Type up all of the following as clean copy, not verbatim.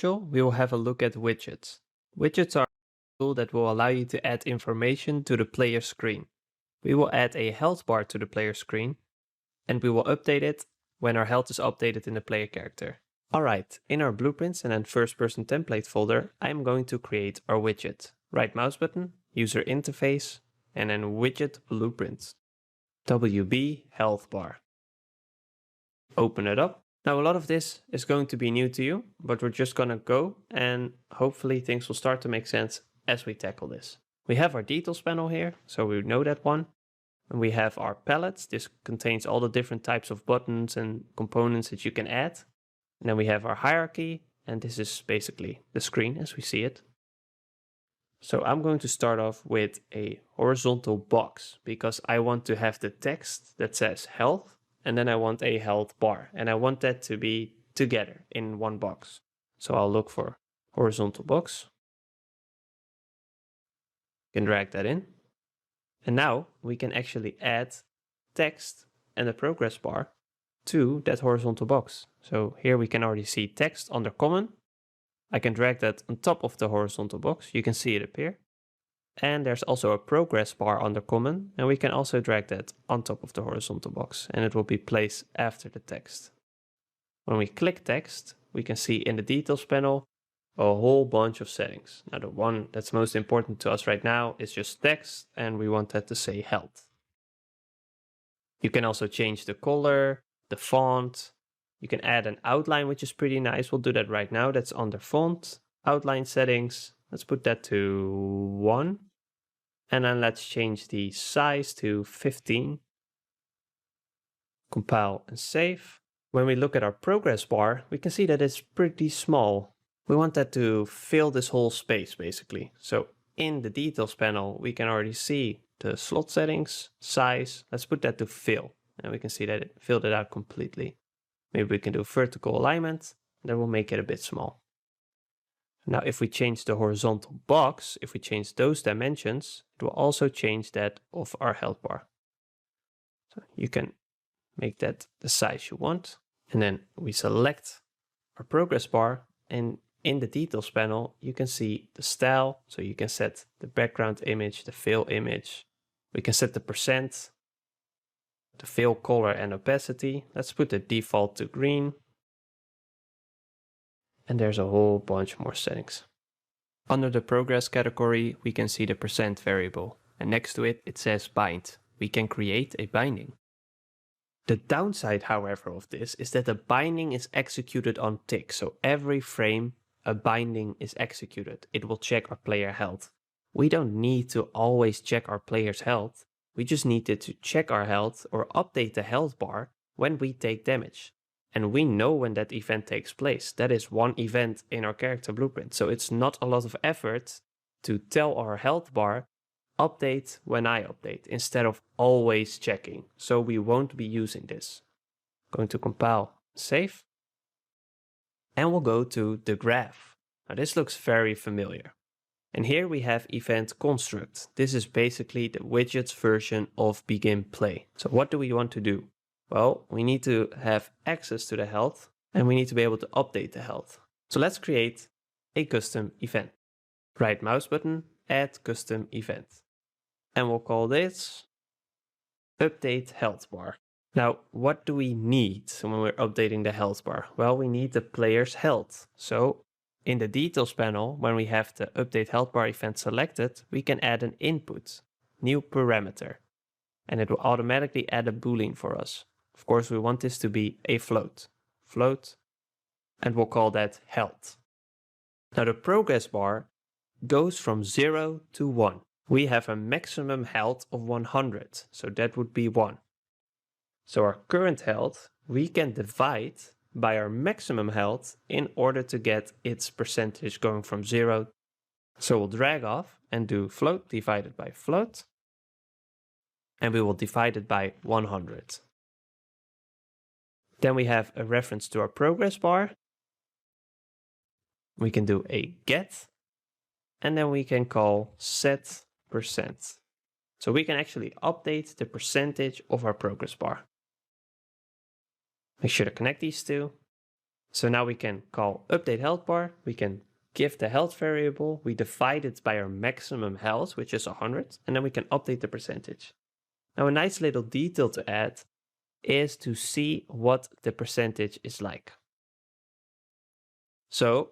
tutorial, we will have a look at widgets. Widgets are a tool that will allow you to add information to the player screen. We will add a health bar to the player screen, and we will update it when our health is updated in the player character. Alright, in our blueprints and then first person template folder, I'm going to create our widget. Right mouse button, user interface, and then widget blueprint. WB health bar. Open it up. Now a lot of this is going to be new to you, but we're just gonna go and hopefully things will start to make sense as we tackle this. We have our details panel here, so we know that one. And we have our palettes. This contains all the different types of buttons and components that you can add. And then we have our hierarchy, and this is basically the screen as we see it. So I'm going to start off with a horizontal box because I want to have the text that says health, and then I want a health bar, and I want that to be together in one box. So I'll look for horizontal box. You can drag that in. And now we can actually add text and a progress bar to that horizontal box. So here we can already see text under common. I can drag that on top of the horizontal box. You can see it appear. And there's also a progress bar under common, and we can also drag that on top of the horizontal box, and it will be placed after the text. When we click text, we can see in the details panel a whole bunch of settings. Now the one that's most important to us right now is just text, and we want that to say health. You can also change the color, the font. You can add an outline, which is pretty nice. We'll do that right now. That's under font, outline settings. Let's put that to 1. And then let's change the size to 15. Compile and save. When we look at our progress bar, we can see that it's pretty small. We want that to fill this whole space basically. So in the details panel, we can already see the slot settings, size. Let's put that to fill. And we can see that it filled it out completely. Maybe we can do vertical alignment. That will make it a bit small. Now, if we change the horizontal box, if we change those dimensions, it will also change that of our health bar. So you can make that the size you want. And then we select our progress bar, and in the details panel, you can see the style. So you can set the background image, the fill image. We can set the percent, the fill color and opacity. Let's put the default to green. And there's a whole bunch more settings. Under the progress category, we can see the percent variable. And next to it, it says bind. We can create a binding. The downside, however, of this is that the binding is executed on tick. So every frame, a binding is executed. It will check our player health. We don't need to always check our player's health. We just needed to check our health or update the health bar when we take damage. And we know when that event takes place. That is one event in our character blueprint. So it's not a lot of effort to tell our health bar, update when I update, instead of always checking. So we won't be using this. Going to compile, save. And we'll go to the graph. Now this looks very familiar. And here we have event construct. This is basically the widget's version of begin play. So what do we want to do? Well, we need to have access to the health, and we need to be able to update the health. So let's create a custom event. Right mouse button, add custom event. And we'll call this update health bar. Now, what do we need when we're updating the health bar? Well, we need the player's health. So in the details panel, when we have the update health bar event selected, we can add an input, new parameter, and it will automatically add a boolean for us. Of course, we want this to be a float, and we'll call that health. Now the progress bar goes from 0 to 1. We have a maximum health of 100, so that would be 1. So our current health, we can divide by our maximum health in order to get its percentage going from 0. So we'll drag off and do float divided by float, and we will divide it by 100. Then we have a reference to our progress bar. We can do a get, and then we can call set percent. So we can actually update the percentage of our progress bar. Make sure to connect these two. So now we can call update health bar. We can give the health variable. We divide it by our maximum health, which is 100, and then we can update the percentage. Now a nice little detail to add is to see what the percentage is like. So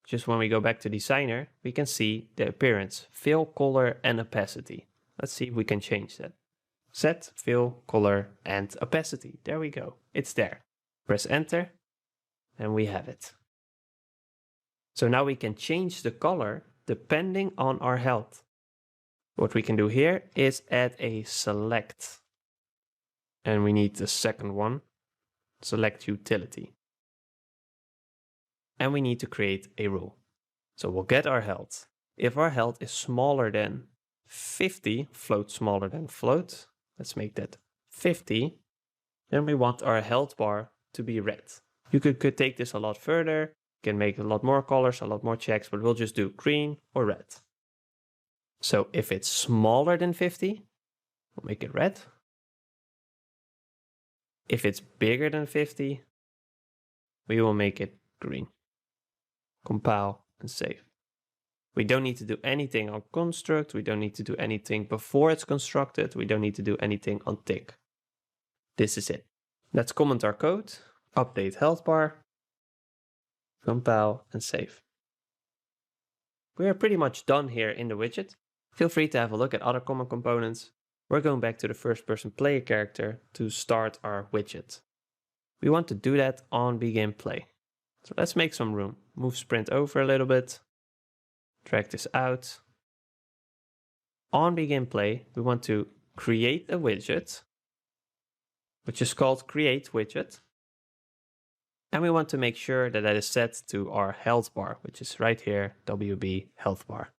just when we go back to Designer, we can see the appearance, fill, color, and opacity. Let's see if we can change that. Set, fill, color, and opacity. There we go. It's there. Press enter, and we have it. So now we can change the color depending on our health. What we can do here is add a select. And we need the second one, select utility. And we need to create a rule. So we'll get our health. If our health is smaller than 50, float smaller than float, let's make that 50, then we want our health bar to be red. You could take this a lot further, you can make a lot more colors, a lot more checks, but we'll just do green or red. So if it's smaller than 50, we'll make it red. If it's bigger than 50, we will make it green. Compile and save. We don't need to do anything on construct. We don't need to do anything before it's constructed. We don't need to do anything on tick. This is it. Let's comment our code, update health bar, compile and save. We are pretty much done here in the widget. Feel free to have a look at other common components. We're going back to the first person player character to start our widget. We want to do that on begin play. So let's make some room. Move sprint over a little bit. Drag this out. On begin play, we want to create a widget, which is called create widget. And we want to make sure that that is set to our health bar, which is right here, WB health bar.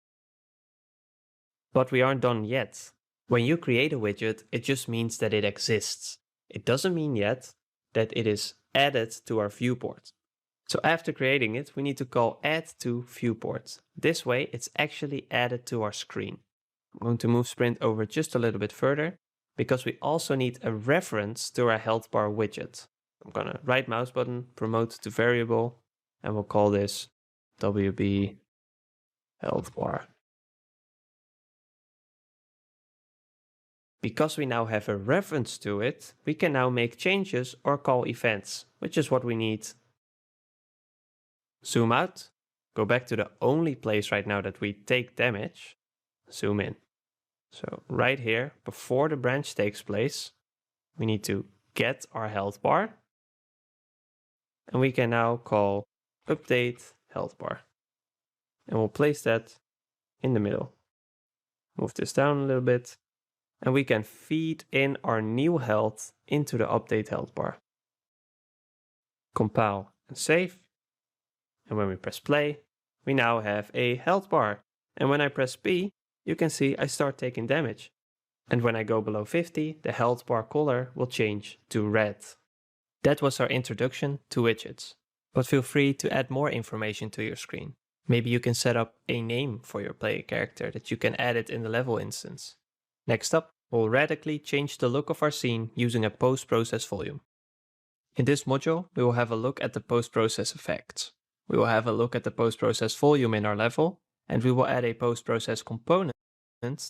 But we aren't done yet. When you create a widget, it just means that it exists. It doesn't mean yet that it is added to our viewport. So after creating it, we need to call add to viewport. This way, it's actually added to our screen. I'm going to move sprint over just a little bit further because we also need a reference to our health bar widget. I'm going to right mouse button, promote to variable, and we'll call this WB health bar. Because we now have a reference to it, we can now make changes or call events, which is what we need. Zoom out, go back to the only place right now that we take damage, zoom in. So right here, before the branch takes place, we need to get our health bar. And we can now call update health bar. And we'll place that in the middle. Move this down a little bit. And we can feed in our new health into the update health bar. Compile and save. And when we press play, we now have a health bar. And when I press P, you can see I start taking damage. And when I go below 50, the health bar color will change to red. That was our introduction to widgets. But feel free to add more information to your screen. Maybe you can set up a name for your player character that you can add it in the level instance. Next up, we'll radically change the look of our scene using a post-process volume. In this module, we will have a look at the post-process effects. We will have a look at the post-process volume in our level, and we will add a post-process component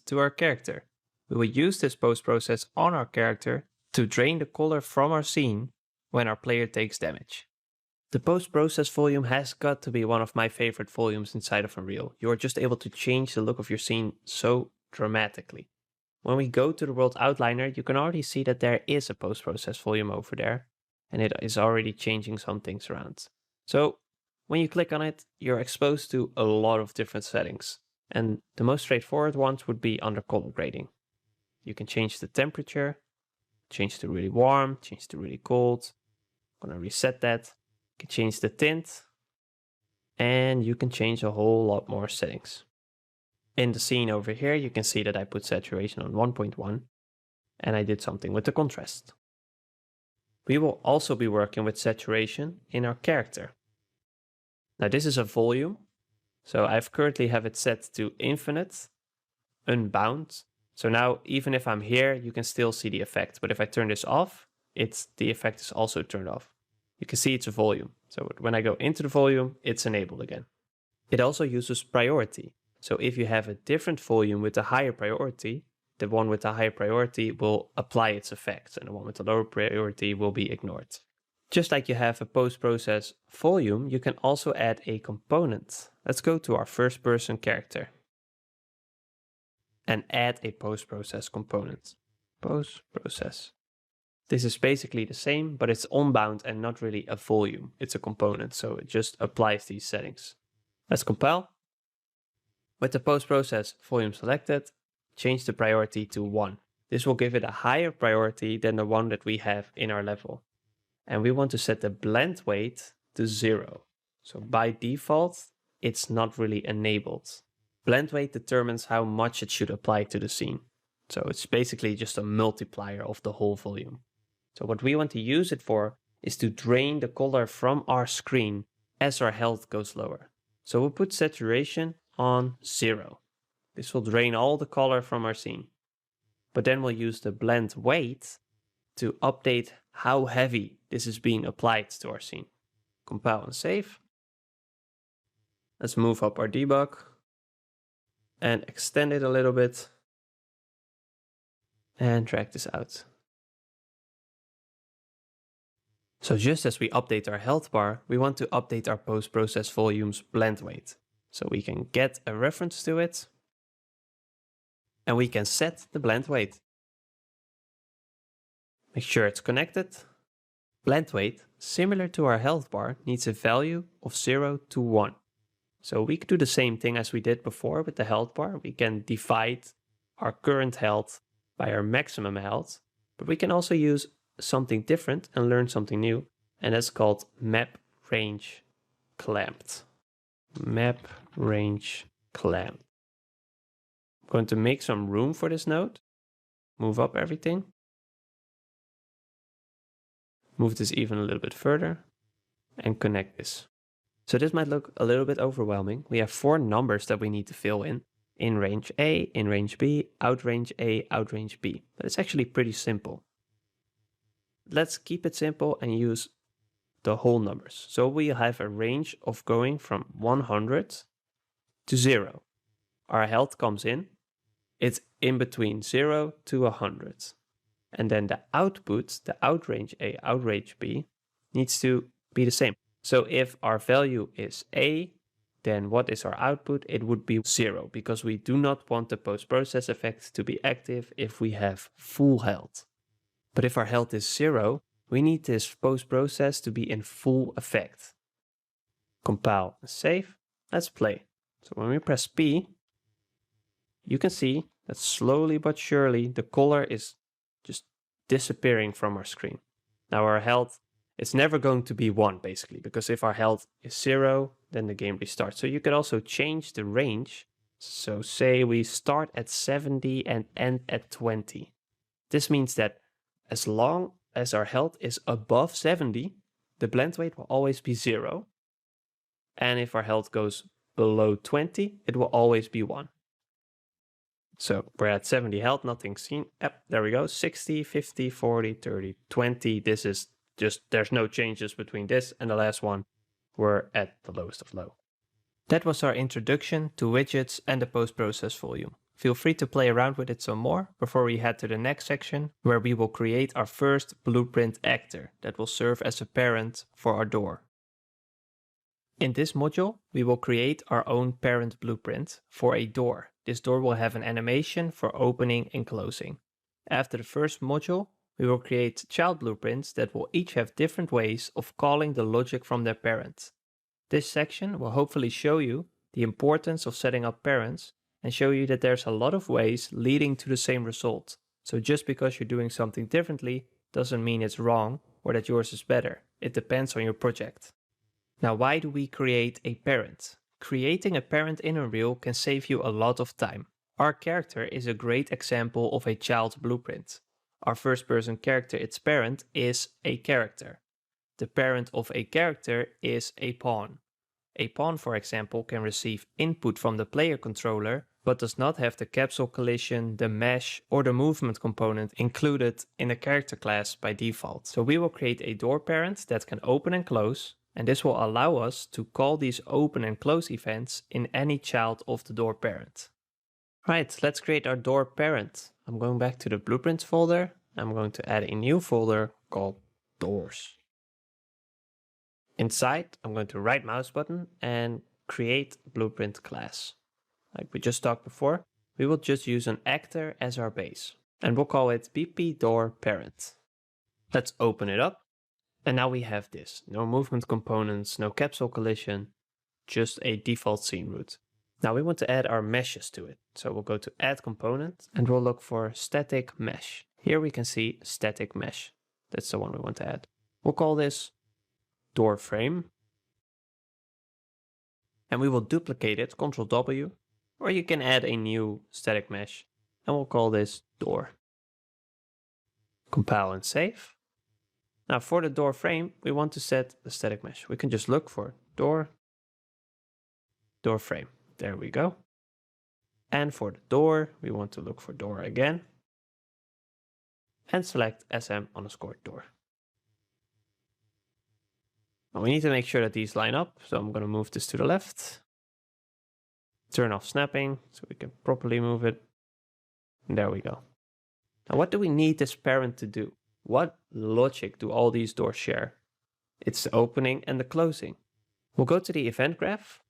to our character. We will use this post-process on our character to drain the color from our scene when our player takes damage. The post-process volume has got to be one of my favorite volumes inside of Unreal. You are just able to change the look of your scene so dramatically. When we go to the world outliner, you can already see that there is a post-process volume over there, and it is already changing some things around. So when you click on it, you're exposed to a lot of different settings. And the most straightforward ones would be under color grading. You can change the temperature, change to really warm, change to really cold. I'm going to reset that. You can change the tint, and you can change a whole lot more settings. In the scene over here, you can see that I put saturation on 1.1, and I did something with the contrast. We will also be working with saturation in our character. Now this is a volume, so I've currently have it set to infinite, unbound. So now even if I'm here, you can still see the effect. But if I turn this off, the effect is also turned off. you can see it's a volume. So when I go into the volume, it's enabled again. It also uses priority. So if you have a different volume with a higher priority, the one with the higher priority will apply its effects and the one with the lower priority will be ignored. Just like you have a post-process volume, you can also add a component. Let's go to our first person character and add a post-process component. Post-process. This is basically the same, but it's onbound and not really a volume. It's a component, so it just applies these settings. Let's compile. With the post-process volume selected, change the priority to 1. This will give it a higher priority than the one that we have in our level. And we want to set the blend weight to 0. So by default, it's not really enabled. Blend weight determines how much it should apply to the scene. So it's basically just a multiplier of the whole volume. So what we want to use it for is to drain the color from our screen as our health goes lower. So we'll put saturation on 0. This will drain all the color from our scene. But then we'll use the blend weight to update how heavy this is being applied to our scene. Compile and save. Let's move up our debug and extend it a little bit and drag this out. So just as we update our health bar, we want to update our post-process volume's blend weight. So we can get a reference to it and we can set the blend weight. Make sure it's connected. Blend weight, similar to our health bar, needs a value of 0 to 1. So we could do the same thing as we did before with the health bar. We can divide our current health by our maximum health, but we can also use something different and learn something new, and that's called map range clamped. Map range clamped. I'm going to make some room for this node, move up everything, move this even a little bit further, and connect this. So this might look a little bit overwhelming. We have 4 numbers that we need to fill in range A, in range B, out range A, out range B. But it's actually pretty simple. Let's keep it simple and use the whole numbers. So we have a range of going from 100 to 0. Our health comes in. It's in between 0 to 100. And then the output, the out range A, out range B, needs to be the same. So if our value is A, then what is our output? It would be 0, because we do not want the post-process effect to be active if we have full health. But if our health is 0, we need this post-process to be in full effect. Compile and save. Let's play. So when we press P, you can see that slowly but surely the color is just disappearing from our screen. Now our health, it's never going to be 1 basically, because if our health is 0, then the game restarts. So you can also change the range. So say we start at 70 and end at 20. This means that as long as our health is above 70, the blend weight will always be 0. And if our health goes below 20, it will always be 1. So we're at 70 health, nothing seen. Yep, there we go. 60, 50, 40, 30, 20. This is just, there's no changes between this and the last one. We're at the lowest of low. That was our introduction to widgets and the post-process volume. Feel free to play around with it some more before we head to the next section, where we will create our first blueprint actor that will serve as a parent for our door. In this module, we will create our own parent blueprint for a door. This door will have an animation for opening and closing. After the first module, we will create child blueprints that will each have different ways of calling the logic from their parent. This section will hopefully show you the importance of setting up parents and show you that there's a lot of ways leading to the same result. So just because you're doing something differently doesn't mean it's wrong or that yours is better. It depends on your project. Now, why do we create a parent? Creating a parent in Unreal can save you a lot of time. Our character is a great example of a child blueprint. Our first person character, its parent, is a character. The parent of a character is a pawn. A pawn, for example, can receive input from the player controller but does not have the capsule collision, the mesh, or the movement component included in the character class by default. So we will create a door parent that can open and close, and this will allow us to call these open and close events in any child of the door parent. Right, let's create our door parent. I'm going back to the blueprints folder. I'm going to add a new folder called doors. Inside, I'm going to right mouse button and create blueprint class. Like we just talked before, we will just use an actor as our base, and we'll call it BP door parent. Let's open it up, and now we have this. No movement components, no capsule collision, just a default scene root. Now we want to add our meshes to it. So we'll go to add component and we'll look for static mesh. Here we can see static mesh. That's the one we want to add. We'll call this door frame. And we will duplicate it, Ctrl W, or you can add a new static mesh and we'll call this door. Compile and save. Now for the door frame, we want to set the static mesh. We can just look for door frame. There we go. And for the door, we want to look for door again. And select SM_door. Now we need to make sure that these line up. So I'm going to move this to the left. Turn off snapping so we can properly move it. And there we go. Now what do we need this parent to do? What logic do all these doors share? It's the opening and the closing. We'll go to the event graph.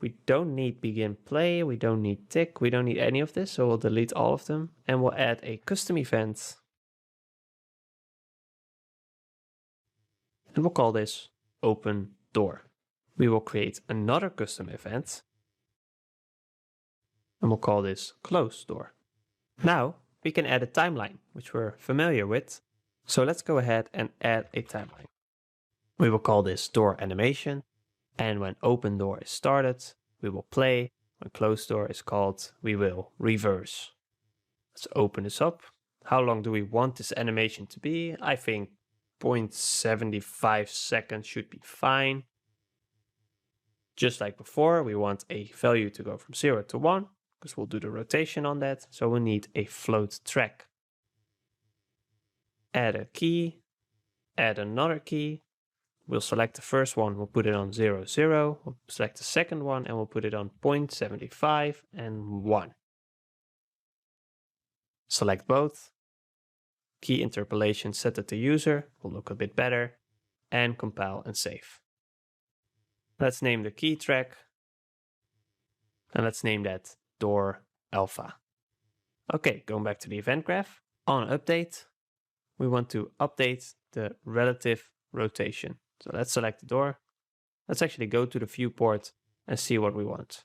We don't need begin play, we don't need tick, we don't need any of this, so we'll delete all of them and we'll add a custom event. And we'll call this open door. We will create another custom event and we'll call this close door. Now we can add a timeline, which we're familiar with. So let's go ahead and add a timeline. We will call this door animation. And when open door is started, we will play. When closed door is called, we will reverse. Let's open this up. How long do we want this animation to be? I think 0.75 seconds should be fine. Just like before, we want a value to go from 0 to 1, because we'll do the rotation on that. So we'll need a float track. Add a key, add another key. We'll select the first one, we'll put it on 0, 0. We'll select the second one and we'll put it on 0.75 and 1. Select both. Key interpolation set it to user, will look a bit better. And compile and save. Let's name the key track. And let's name that door alpha. Okay, going back to the event graph. On update, we want to update the relative rotation. So let's select the door. Let's actually go to the viewport and see what we want.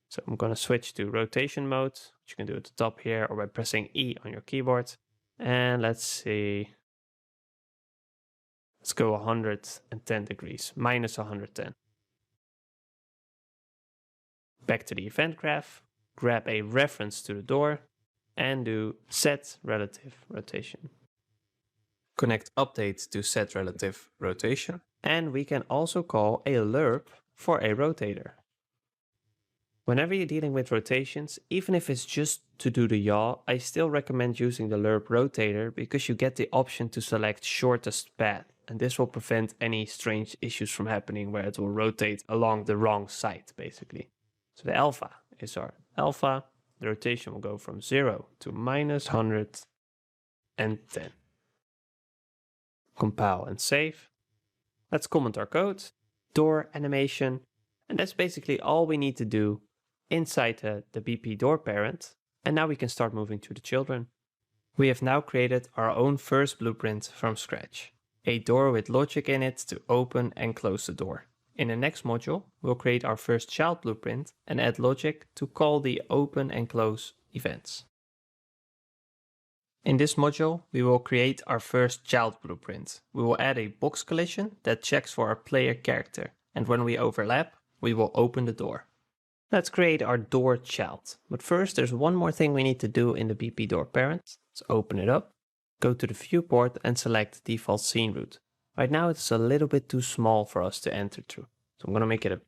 So I'm going to switch to rotation mode, which you can do at the top here or by pressing E on your keyboard. And let's see. Let's go 110 degrees, minus 110. Back to the event graph, grab a reference to the door and do set relative rotation. Connect update to set relative rotation. And we can also call a lerp for a rotator. Whenever you're dealing with rotations, even if it's just to do the yaw, I still recommend using the lerp rotator because you get the option to select shortest path. And this will prevent any strange issues from happening where it will rotate along the wrong side, basically. So the alpha is our alpha. The rotation will go from 0 to minus 110. Compile and save. Let's comment our code, door animation, and that's basically all we need to do inside the BP door parent. And now we can start moving to the children. We have now created our own first blueprint from scratch. A door with logic in it to open and close the door. In the next module, we'll create our first child blueprint and add logic to call the open and close events. In this module, we will create our first child blueprint. We will add a box collision that checks for our player character, and when we overlap, we will open the door. Let's create our door child. But first, there's one more thing we need to do in the BP door parent. Let's open it up, go to the viewport and select default scene root. Right now, it's a little bit too small for us to enter through. So I'm going to make it a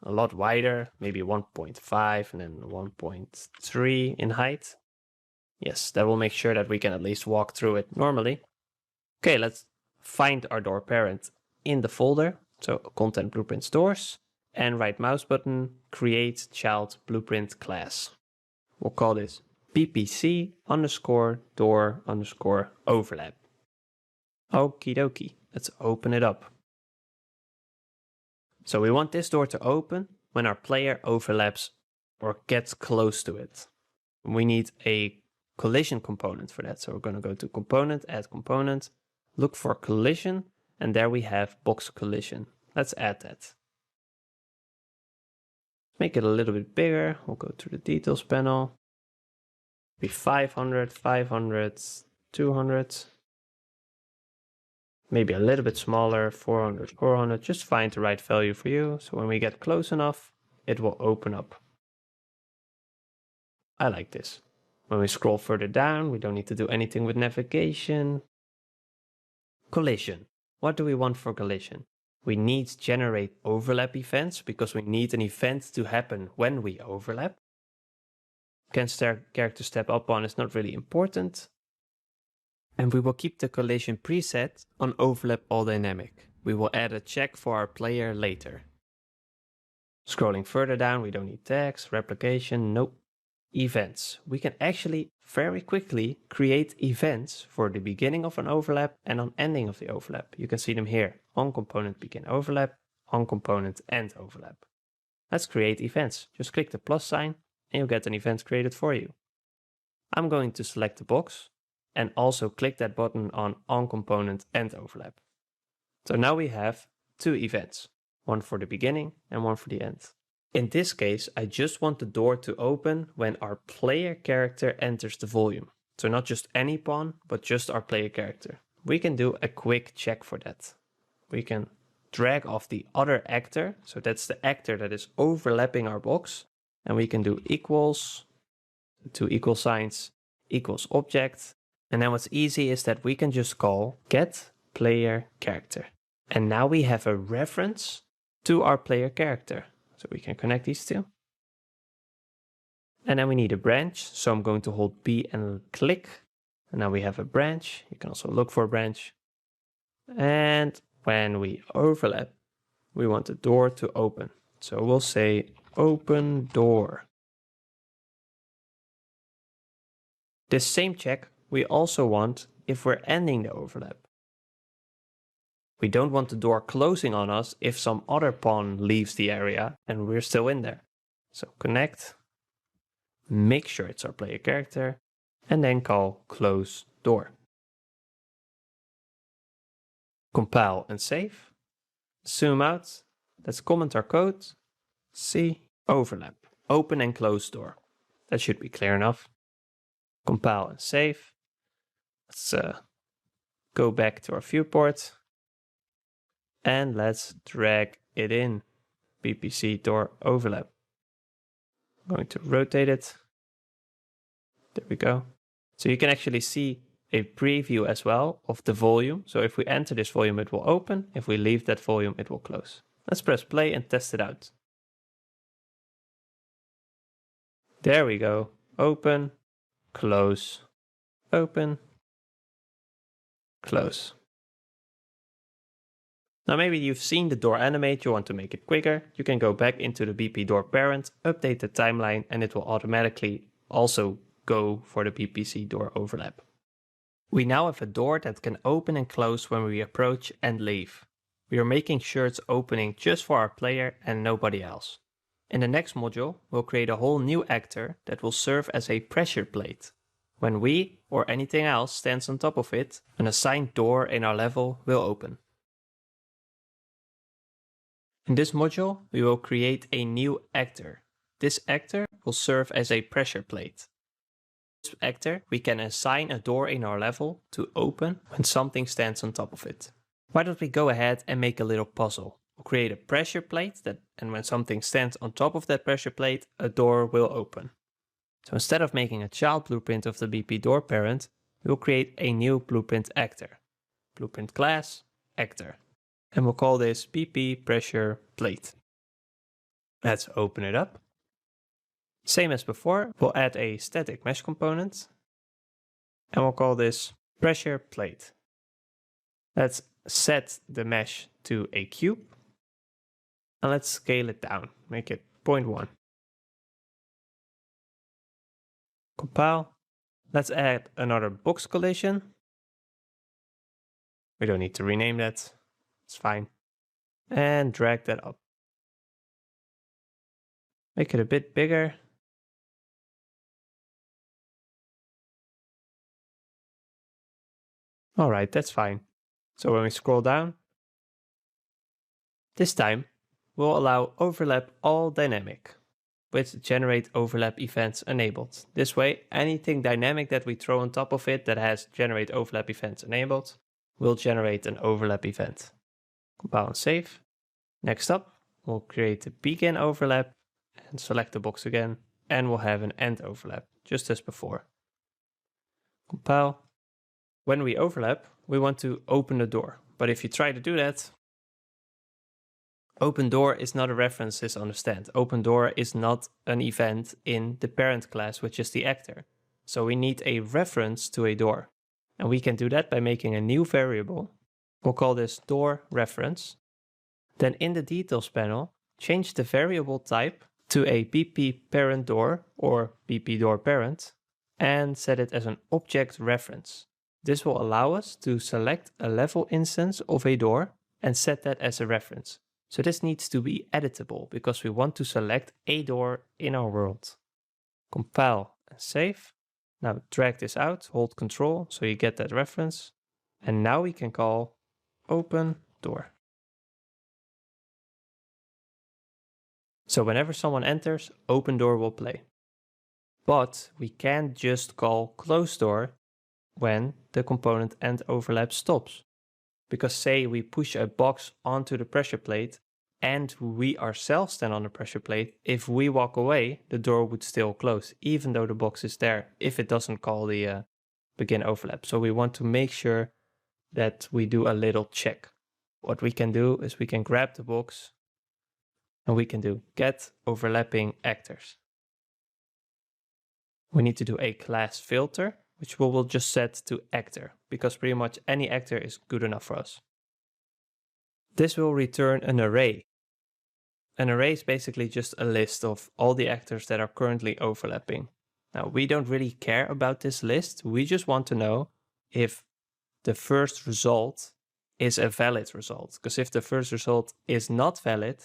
a lot wider, maybe 1.5 and then 1.3 in height. Yes, that will make sure that we can at least walk through it normally. Okay, let's find our door parent in the folder. So content blueprints doors, and right mouse button, create child blueprint class. We'll call this BPC underscore door underscore overlap. Okie dokie, let's open it up. So we want this door to open when our player overlaps or gets close to it. We need a collision component for that. So we're going to go to component, add component, look for collision, and there we have box collision. Let's add that. Make it a little bit bigger. We'll go to the details panel. Be 500, 500, 200. Maybe a little bit smaller, 400, 400. Just find the right value for you. So when we get close enough, it will open up. I like this. When we scroll further down, we don't need to do anything with navigation. Collision. What do we want for collision? We need to generate overlap events because we need an event to happen when we overlap. Can character step up on is not really important. And we will keep the collision preset on overlap all dynamic. We will add a check for our player later. Scrolling further down, we don't need tags, replication, nope. Events. We can actually very quickly create events for the beginning of an overlap and on ending of the overlap. You can see them here. On component begin overlap, on component end overlap. Let's create events. Just click the plus sign and you'll get an event created for you. I'm going to select the box and also click that button on component end overlap. So now we have two events, one for the beginning and one for the end. In this case, I just want the door to open when our player character enters the volume. So not just any pawn, but just our player character. We can do a quick check for that. We can drag off the other actor. So that's the actor that is overlapping our box. And we can do equals, two equal signs, equals object. And then what's easy is that we can just call get player character. And now we have a reference to our player character. So we can connect these two. And then we need a branch. So I'm going to hold B and click. And now we have a branch. You can also look for a branch. And when we overlap, we want the door to open. So we'll say open door. This same check we also want if we're ending the overlap. We don't want the door closing on us if some other pawn leaves the area and we're still in there. So connect, make sure it's our player character, and then call close door. Compile and save. Zoom out. Let's comment our code. See, overlap, open and close door. That should be clear enough. Compile and save. Let's go back to our viewport. And let's drag it in, BPC door overlap. I'm going to rotate it. There we go. So you can actually see a preview as well of the volume. So if we enter this volume, it will open. If we leave that volume, it will close. Let's press play and test it out. There we go. Open, close, open, close. Now maybe you've seen the door animate, you want to make it quicker. You can go back into the BP door parent, update the timeline, and it will automatically also go for the BPC door overlap. We now have a door that can open and close when we approach and leave. We are making sure it's opening just for our player and nobody else. In the next module, we'll create a whole new actor that will serve as a pressure plate. When we or anything else stands on top of it, an assigned door in our level will open. In this module, we will create a new actor. This actor will serve as a pressure plate. This actor, we can assign a door in our level to open when something stands on top of it. Why don't we go ahead and make a little puzzle? We'll create a pressure plate and when something stands on top of that pressure plate, a door will open. So instead of making a child blueprint of the BP door parent, we'll create a new blueprint actor. Blueprint class, actor. And we'll call this BP pressure plate. Let's open it up. Same as before, we'll add a static mesh component and we'll call this pressure plate. Let's set the mesh to a cube and let's scale it down, make it 0.1. Compile. Let's add another box collision. We don't need to rename that, it's fine. And drag that up. Make it a bit bigger. All right, that's fine. So when we scroll down, this time we'll allow overlap all dynamic with generate overlap events enabled. This way, anything dynamic that we throw on top of it that has generate overlap events enabled will generate an overlap event. Compile and save. Next up, we'll create a begin overlap and select the box again, and we'll have an end overlap, just as before. Compile. When we overlap, we want to open the door. But if you try to do that, open door is not a reference, please understand. Open door is not an event in the parent class, which is the actor. So we need a reference to a door. And we can do that by making a new variable. We'll call this door reference. Then in the details panel, change the variable type to a BP parent door or BP door parent and set it as an object reference. This will allow us to select a level instance of a door and set that as a reference. So this needs to be editable because we want to select a door in our world. Compile and save. Now drag this out, hold Control so you get that reference. And now we can call open door. So whenever someone enters, open door will play. But we can't just call close door when the component end overlap stops. Because say we push a box onto the pressure plate and we ourselves stand on the pressure plate, if we walk away, the door would still close, even though the box is there, if it doesn't call the begin overlap. So we want to make sure that we do a little check. What we can do is we can grab the box and we can do get overlapping actors. We need to do a class filter, which we will just set to actor, because pretty much any actor is good enough for us. This will return an array. An array is basically just a list of all the actors that are currently overlapping. Now, we don't really care about this list. We just want to know if the first result is a valid result. Because if the first result is not valid,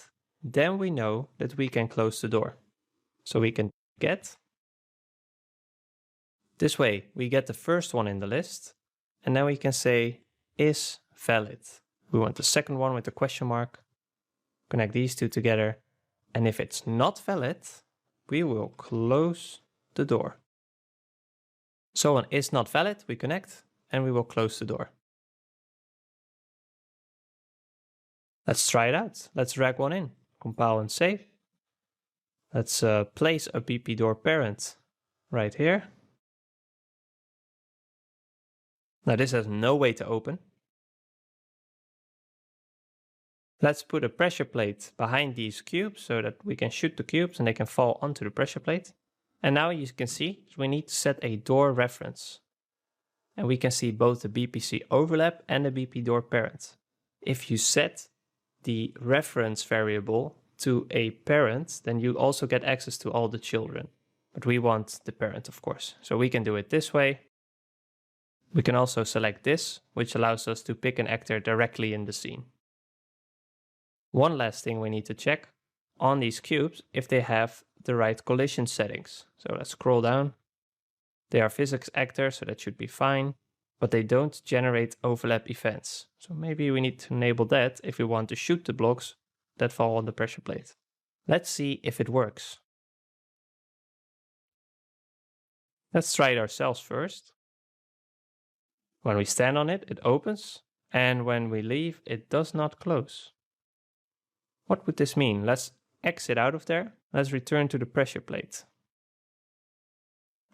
then we know that we can close the door. So we can get. This way, we get the first one in the list, and then we can say is valid. We want the second one with the question mark. Connect these two together, and if it's not valid, we will close the door. So one is not valid, we connect, and we will close the door. Let's try it out. Let's drag one in. Compile and save. Let's place a BP door parent right here. Now this has no way to open. Let's put a pressure plate behind these cubes so that we can shoot the cubes and they can fall onto the pressure plate. And now you can see we need to set a door reference. And we can see both the BPC overlap and the BP door parent. If you set the reference variable to a parent, then you also get access to all the children. But we want the parent, of course. So we can do it this way. We can also select this, which allows us to pick an actor directly in the scene. One last thing we need to check on these cubes if they have the right collision settings. So let's scroll down. They are physics actors, so that should be fine, but they don't generate overlap events. So maybe we need to enable that if we want to shoot the blocks that fall on the pressure plate. Let's see if it works. Let's try it ourselves first. When we stand on it, it opens, and when we leave, it does not close. What would this mean? Let's exit out of there. Let's return to the pressure plate.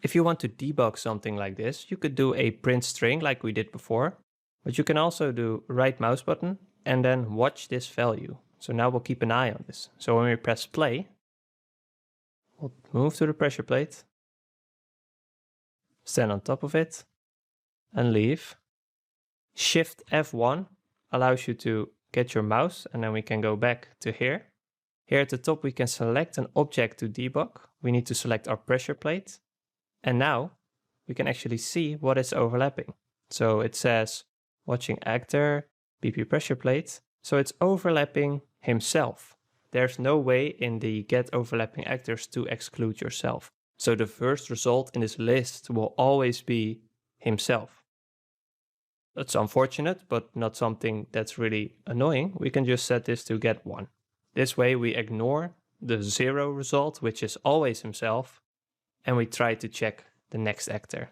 If you want to debug something like this, you could do a print string like we did before, but you can also do right mouse button and then watch this value. So now we'll keep an eye on this. So when we press play, We'll move to the pressure plate, stand on top of it, and leave. Shift F1 allows you to get your mouse, and then we can go back to here. Here at the top we can select an object to debug. We need to select our pressure plate. And now we can actually see what is overlapping. So it says watching actor, BP pressure plate. So it's overlapping himself. There's no way in the get overlapping actors to exclude yourself. So the first result in this list will always be himself. That's unfortunate, but not something that's really annoying. We can just set this to get 1. This way we ignore the 0 result, which is always himself, and we try to check the next actor.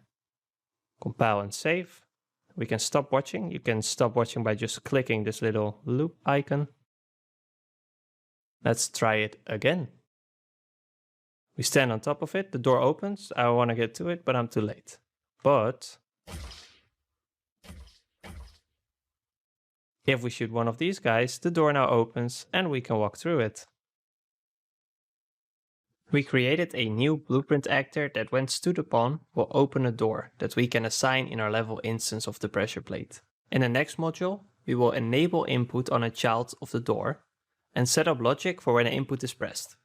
Compile and save. We can stop watching. You can stop watching by just clicking this little loop icon. Let's try it again. We stand on top of it, the door opens. I want to get to it, but I'm too late. But if we shoot one of these guys, the door now opens and we can walk through it. We created a new blueprint actor that when stood upon will open a door that we can assign in our level instance of the pressure plate. In the next module, we will enable input on a child of the door and set up logic for when an input is pressed.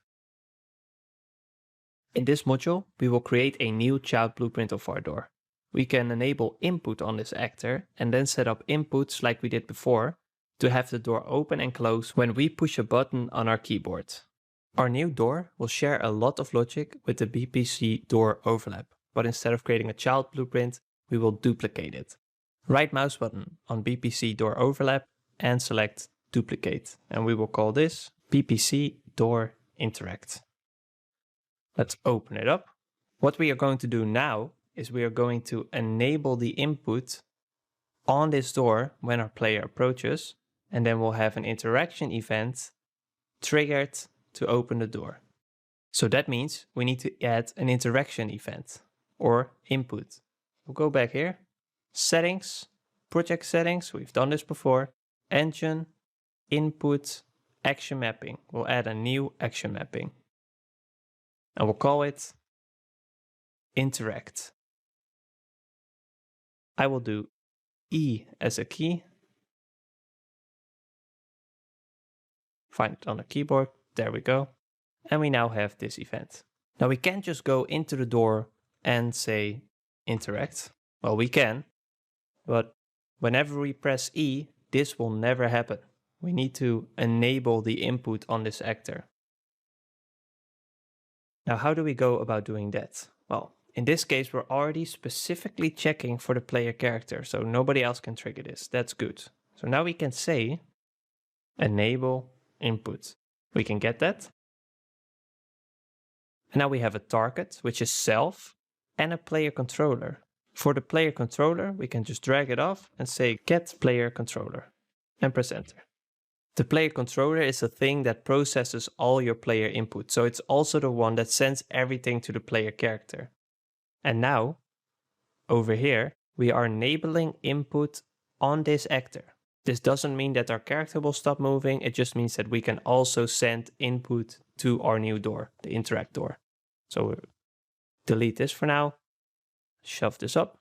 In this module, we will create a new child blueprint of our door. We can enable input on this actor and then set up inputs like we did before to have the door open and close when we push a button on our keyboard. Our new door will share a lot of logic with the BPC door overlap, but instead of creating a child blueprint, we will duplicate it. Right mouse button on BPC door overlap and select duplicate, and we will call this BPC door interact. Let's open it up. What we are going to do now is we are going to enable the input on this door when our player approaches, and then we'll have an interaction event triggered to open the door. So that means we need to add an interaction event or input. We'll go back here, settings, project settings, we've done this before, engine, input, action mapping. We'll add a new action mapping and we'll call it interact. I will do E as a key. Find it on the keyboard. There we go. And we now have this event. Now we can't just go into the door and say interact. Well, we can, but whenever we press E, this will never happen. We need to enable the input on this actor. Now, how do we go about doing that? Well, in this case, we're already specifically checking for the player character, so nobody else can trigger this. That's good. So now we can say enable input. We can get that. And now we have a target, which is self, and a player controller. For the player controller, we can just drag it off and say get player controller and press enter. The player controller is a thing that processes all your player input, so it's also the one that sends everything to the player character. And now, over here, we are enabling input on this actor. This doesn't mean that our character will stop moving, it just means that we can also send input to our new door, the interact door. So we'll delete this for now, shove this up.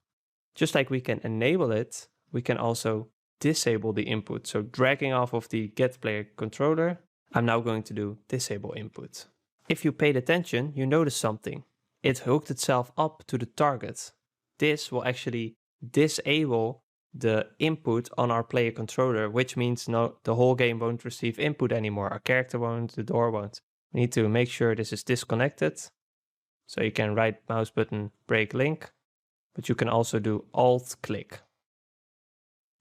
Just like we can enable it, we can also disable the input. So dragging off of the get player controller, I'm now going to do disable input. If you paid attention, you notice something. It hooked itself up to the target. This will actually disable the input on our player controller, which means the whole game won't receive input anymore. Our character won't, the door won't. We need to make sure this is disconnected. So you can right mouse button break link, but you can also do alt click.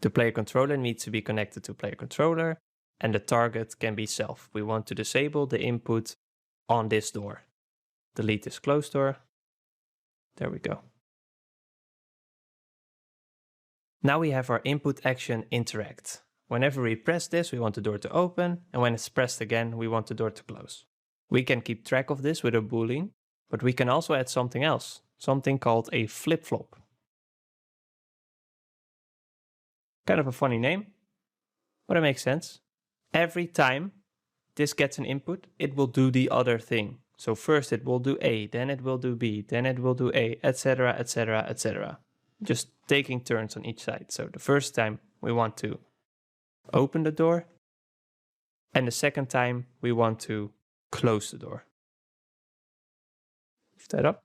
The player controller needs to be connected to player controller and the target can be self. We want to disable the input on this door. Delete this closed door. There we go. Now we have our input action interact. Whenever we press this, we want the door to open, and when it's pressed again, we want the door to close. We can keep track of this with a boolean, but we can also add something else, something called a flip-flop. Kind of a funny name, but it makes sense. Every time this gets an input, it will do the other thing. So first it will do A, then it will do B, then it will do A, etc., etc., etc. Just taking turns on each side. So the first time we want to open the door, and the second time we want to close the door. Lift that up.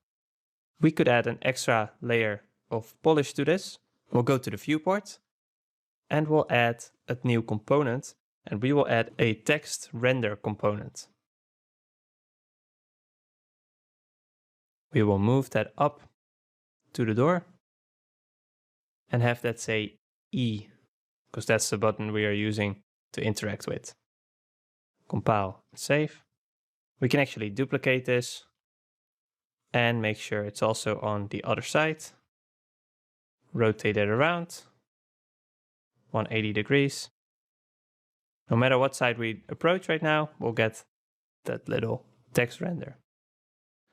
We could add an extra layer of polish to this. We'll go to the viewport and we'll add a new component, and we will add a text render component. We will move that up to the door and have that say E, because that's the button we are using to interact with. Compile and save. We can actually duplicate this and make sure it's also on the other side. Rotate it around 180 degrees. No matter what side we approach right now, we'll get that little text render.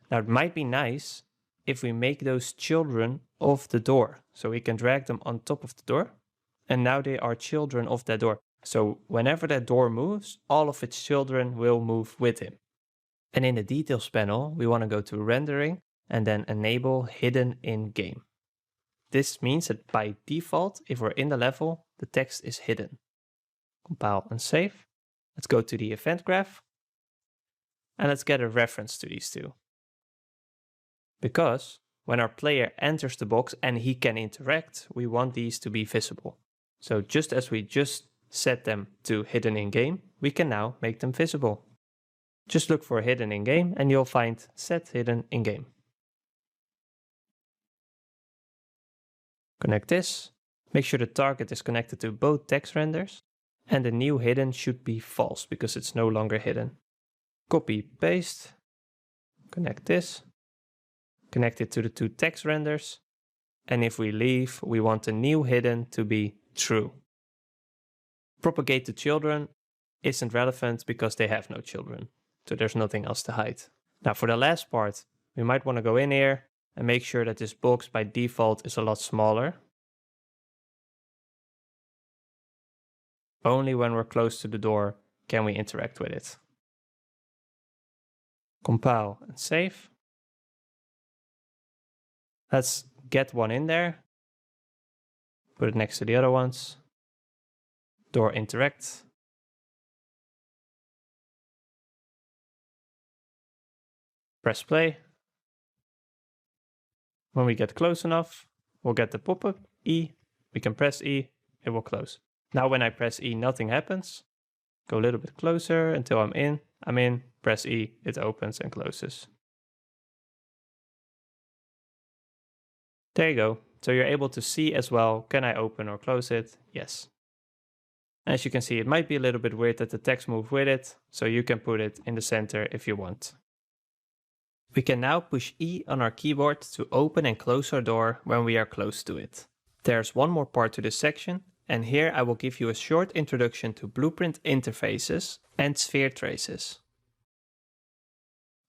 Now it might be nice if we make those children of the door. So we can drag them on top of the door, and now they are children of that door. So whenever that door moves, all of its children will move with him. And in the details panel, we want to go to rendering and then enable hidden in game. This means that by default, if we're in the level, the text is hidden. Compile and save. Let's go to the event graph and let's get a reference to these two. Because when our player enters the box and he can interact, we want these to be visible. So just as we just set them to hidden in game, we can now make them visible. Just look for hidden in game and you'll find set hidden in game. Connect this. Make sure the target is connected to both text renders, and the new hidden should be false because it's no longer hidden. Copy, paste, connect this, connect it to the two text renders, and if we leave, we want the new hidden to be true. Propagate to children isn't relevant because they have no children, so there's nothing else to hide. Now for the last part, we might want to go in here and make sure that this box by default is a lot smaller. Only when we're close to the door can we interact with it. Compile and save. Let's get one in there. Put it next to the other ones. Door interact. Press play. When we get close enough, we'll get the pop-up E. We can press E, it will close. Now when I press E, nothing happens. Go a little bit closer until I'm in, press E, it opens and closes. There you go. So you're able to see as well, can I open or close it? Yes. As you can see, it might be a little bit weird that the text moves with it, so you can put it in the center if you want. We can now push E on our keyboard to open and close our door when we are close to it. There's one more part to this section, and here I will give you a short introduction to blueprint interfaces and sphere traces.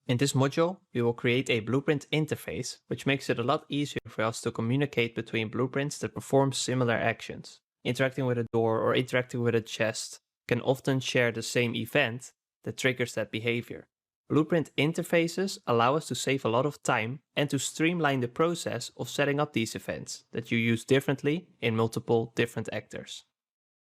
In this module, we will create a blueprint interface, which makes it a lot easier for us to communicate between blueprints that perform similar actions. Interacting with a door or interacting with a chest can often share the same event that triggers that behavior. Blueprint interfaces allow us to save a lot of time and to streamline the process of setting up these events that you use differently in multiple different actors.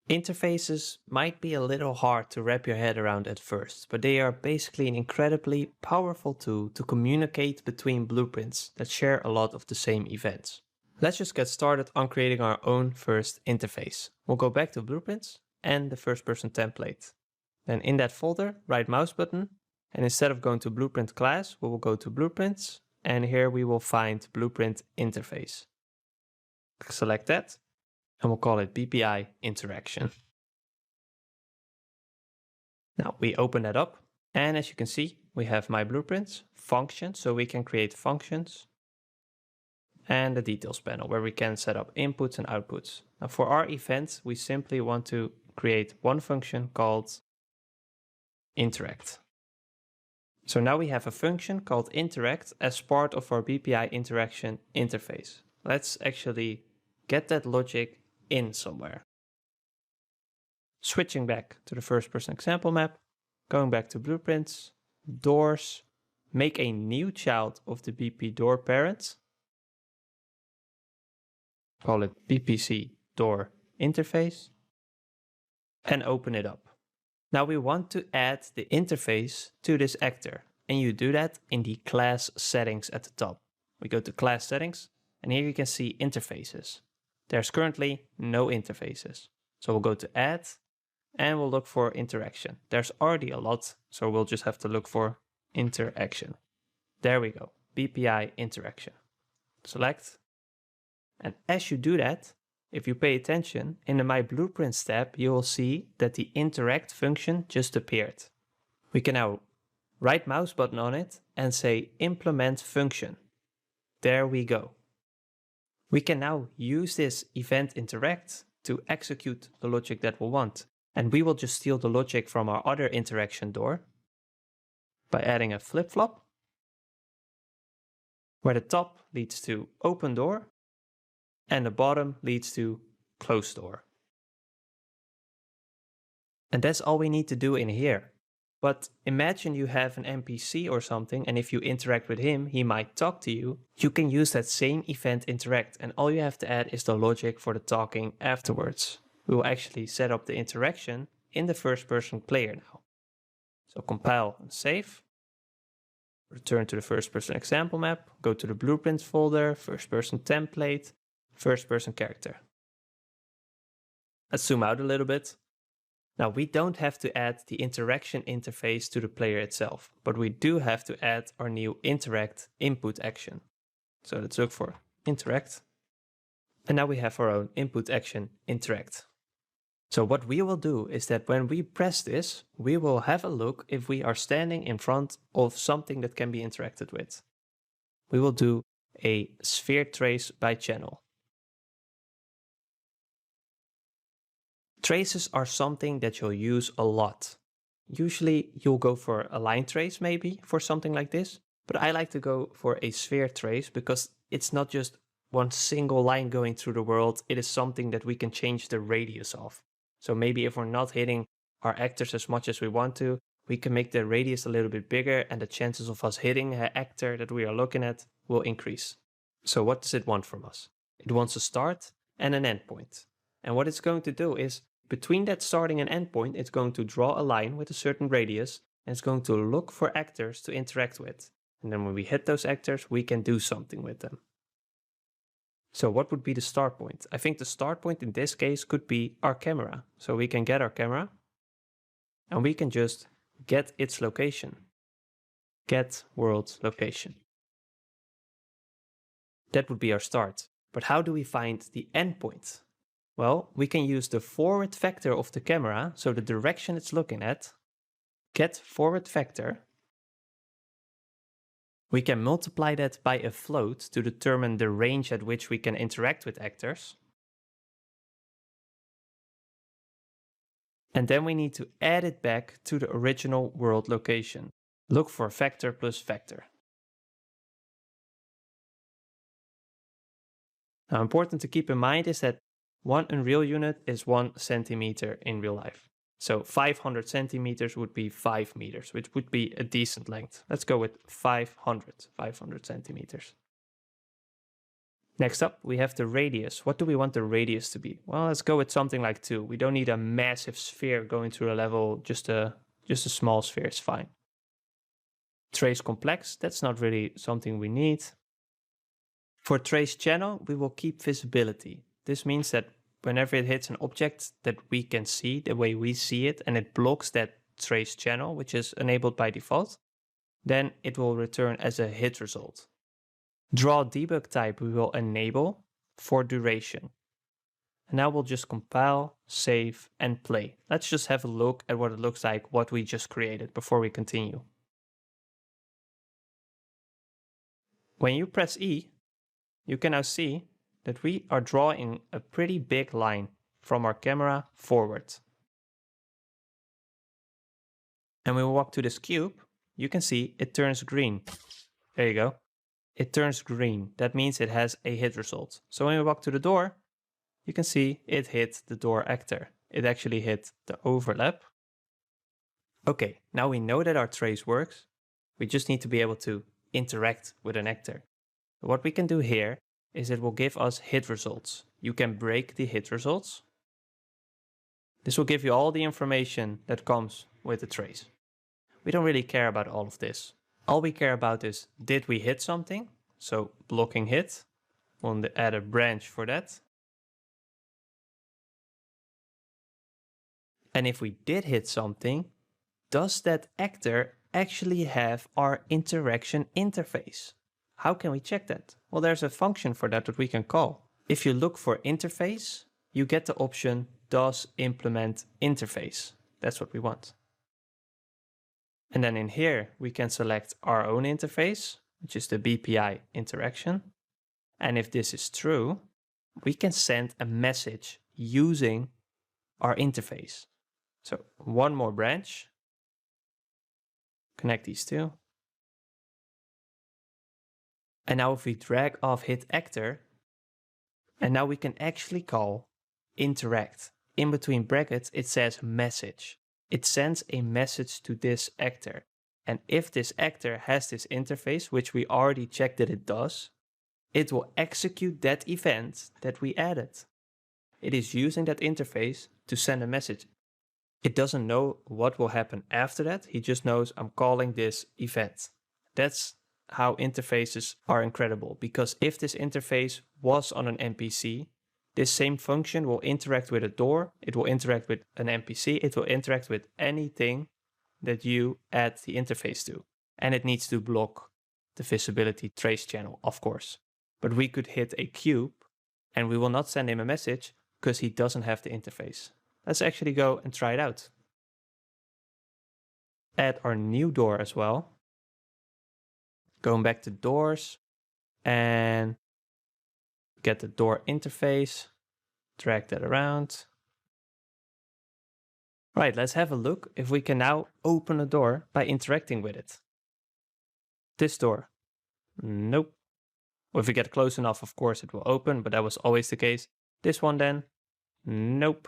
Interfaces might be a little hard to wrap your head around at first, but they are basically an incredibly powerful tool to communicate between blueprints that share a lot of the same events. Let's just get started on creating our own first interface. We'll go back to blueprints and the first person template. Then in that folder, right mouse button, and instead of going to blueprint class, we will go to blueprints, and here we will find blueprint interface. Select that, and we'll call it BPI interaction. Now we open that up, and as you can see, we have my blueprints, functions, so we can create functions, and the details panel where we can set up inputs and outputs. Now for our events, we simply want to create one function called interact. So now we have a function called interact as part of our BPI interaction interface. Let's actually get that logic in somewhere. Switching back to the first person example map, going back to blueprints, doors, make a new child of the BP door parent, call it BPC door interface, and open it up. Now we want to add the interface to this actor, and you do that in the class settings at the top. We go to class settings, and here you can see interfaces. There's currently no interfaces. So we'll go to add, and we'll look for interaction. There's already a lot, so we'll just have to look for interaction. There we go, BPI interaction. Select, and as you do that, if you pay attention, in the My Blueprints tab, you will see that the interact function just appeared. We can now right mouse button on it and say implement function. There we go. We can now use this event interact to execute the logic that we want. And we will just steal the logic from our other interaction door by adding a flip-flop, where the top leads to open door and the bottom leads to close door. And that's all we need to do in here. But imagine you have an NPC or something, and if you interact with him, he might talk to you. You can use that same event interact, and all you have to add is the logic for the talking afterwards. We will actually set up the interaction in the first person player now. So compile and save. Return to the first person example map, go to the blueprints folder, first person template, first person character. Let's zoom out a little bit. Now we don't have to add the interaction interface to the player itself, but we do have to add our new interact input action. So let's look for interact. And now we have our own input action interact. So what we will do is that when we press this, we will have a look if we are standing in front of something that can be interacted with. We will do a sphere trace by channel. Traces are something that you'll use a lot. Usually you'll go for a line trace maybe for something like this, but I like to go for a sphere trace because it's not just one single line going through the world, it is something that we can change the radius of. So maybe if we're not hitting our actors as much as we want to, we can make the radius a little bit bigger and the chances of us hitting an actor that we are looking at will increase. So what does it want from us? It wants a start and an endpoint. And what it's going to do is, between that starting and endpoint, it's going to draw a line with a certain radius, and it's going to look for actors to interact with. And then when we hit those actors, we can do something with them. So what would be the start point? I think the start point in this case could be our camera. So we can get our camera, and we can just get its location. Get world location. That would be our start. But how do we find the endpoint? Well, we can use the forward vector of the camera, so the direction it's looking at, get forward vector. We can multiply that by a float to determine the range at which we can interact with actors. And then we need to add it back to the original world location. Look for vector plus vector. Now, important to keep in mind is that one Unreal unit is 1 centimeter in real life. So 500 centimeters would be 5 meters, which would be a decent length. Let's go with 500 centimeters. Next up, we have the radius. What do we want the radius to be? Well, let's go with something like 2. We don't need a massive sphere going through a level, just a small sphere is fine. Trace complex, that's not really something we need. For trace channel, we will keep visibility. This means that whenever it hits an object that we can see the way we see it, and it blocks that trace channel, which is enabled by default, then it will return as a hit result. Draw debug type we will enable for duration. And now we'll just compile, save, and play. Let's just have a look at what it looks like, what we just created before we continue. When you press E, you can now see that we are drawing a pretty big line from our camera forward. And when we walk to this cube, you can see it turns green. There you go. It turns green. That means it has a hit result. So when we walk to the door, you can see it hit the door actor. It actually hit the overlap. Okay, now we know that our trace works. We just need to be able to interact with an actor. What we can do here is it will give us hit results. You can break the hit results. This will give you all the information that comes with the trace. We don't really care about all of this. All we care about is, did we hit something? So blocking hit. We'll add a branch for that. And if we did hit something, does that actor actually have our interaction interface? How can we check that? Well, there's a function for that we can call. If you look for interface, you get the option does implement interface. That's what we want. And then in here, we can select our own interface, which is the BPI interaction. And if this is true, we can send a message using our interface. So one more branch, connect these two. And now if we drag off hit actor, and now we can actually call interact. In between brackets, it says message. It sends a message to this actor. And if this actor has this interface, which we already checked that it does, it will execute that event that we added. It is using that interface to send a message. It doesn't know what will happen after that. He just knows I'm calling this event. That's how interfaces are incredible, because if this interface was on an NPC, this same function will interact with a door, it will interact with an NPC, it will interact with anything that you add the interface to. And it needs to block the visibility trace channel, of course. But we could hit a cube and we will not send him a message because he doesn't have the interface. Let's actually go and try it out. Add our new door as well. Going back to doors and get the door interface, drag that around. Right, let's have a look if we can now open a door by interacting with it. This door, nope. Well, if we get close enough, of course it will open, but that was always the case. This one then, nope.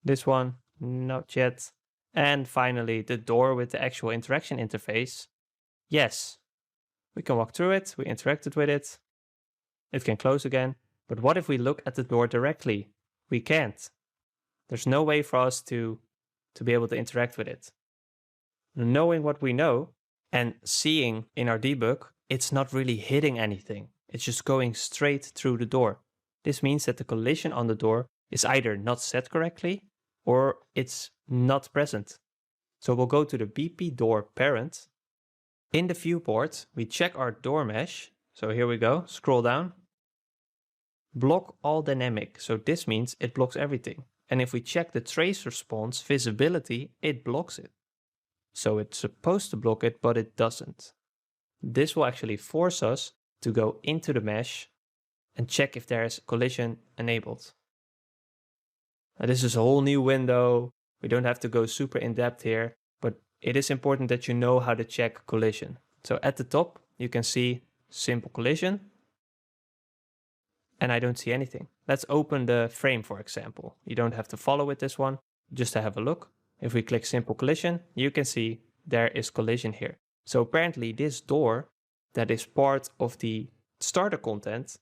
This one, not yet. And finally, the door with the actual interaction interface, yes. We can walk through it, we interacted with it. It can close again. But what if we look at the door directly? We can't. There's no way for us to be able to interact with it. Knowing what we know and seeing in our debug, it's not really hitting anything. It's just going straight through the door. This means that the collision on the door is either not set correctly or it's not present. So we'll go to the BP door parent. In the viewport, we check our door mesh. So here we go, scroll down. Block all dynamic. So this means it blocks everything. And if we check the trace response visibility, it blocks it. So it's supposed to block it, but it doesn't. This will actually force us to go into the mesh and check if there's collision enabled. Now, this is a whole new window. We don't have to go super in depth here, but it is important that you know how to check collision. So at the top, you can see simple collision. And I don't see anything. Let's open the frame, for example. You don't have to follow with this one, just to have a look. If we click simple collision, you can see there is collision here. So apparently this door that is part of the starter content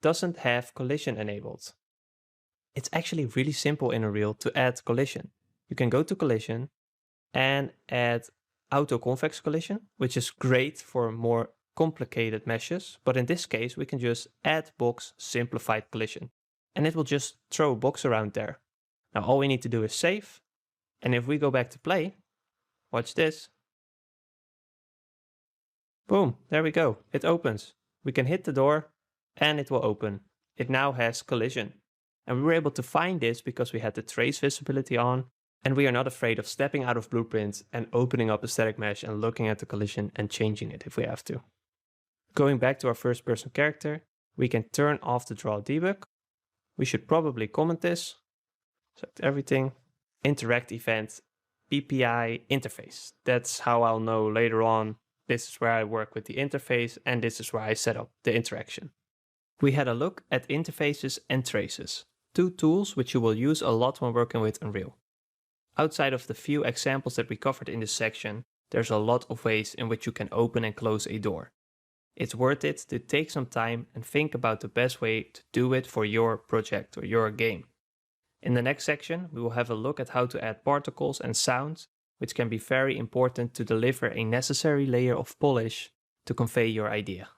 doesn't have collision enabled. It's actually really simple in Unreal to add collision. You can go to collision and add auto convex collision, which is great for more complicated meshes. But in this case, we can just add box simplified collision and it will just throw a box around there. Now all we need to do is save. And if we go back to play, watch this. Boom, there we go. It opens. We can hit the door and it will open. It now has collision. And we were able to find this because we had the trace visibility on and we are not afraid of stepping out of Blueprint and opening up a static mesh and looking at the collision and changing it if we have to. Going back to our first person character, we can turn off the draw debug. We should probably comment this. Select everything. Interact event, BPI interface. That's how I'll know later on. This is where I work with the interface and this is where I set up the interaction. We had a look at interfaces and traces, two tools which you will use a lot when working with Unreal. Outside of the few examples that we covered in this section, there's a lot of ways in which you can open and close a door. It's worth it to take some time and think about the best way to do it for your project or your game. In the next section, we will have a look at how to add particles and sounds, which can be very important to deliver a necessary layer of polish to convey your idea.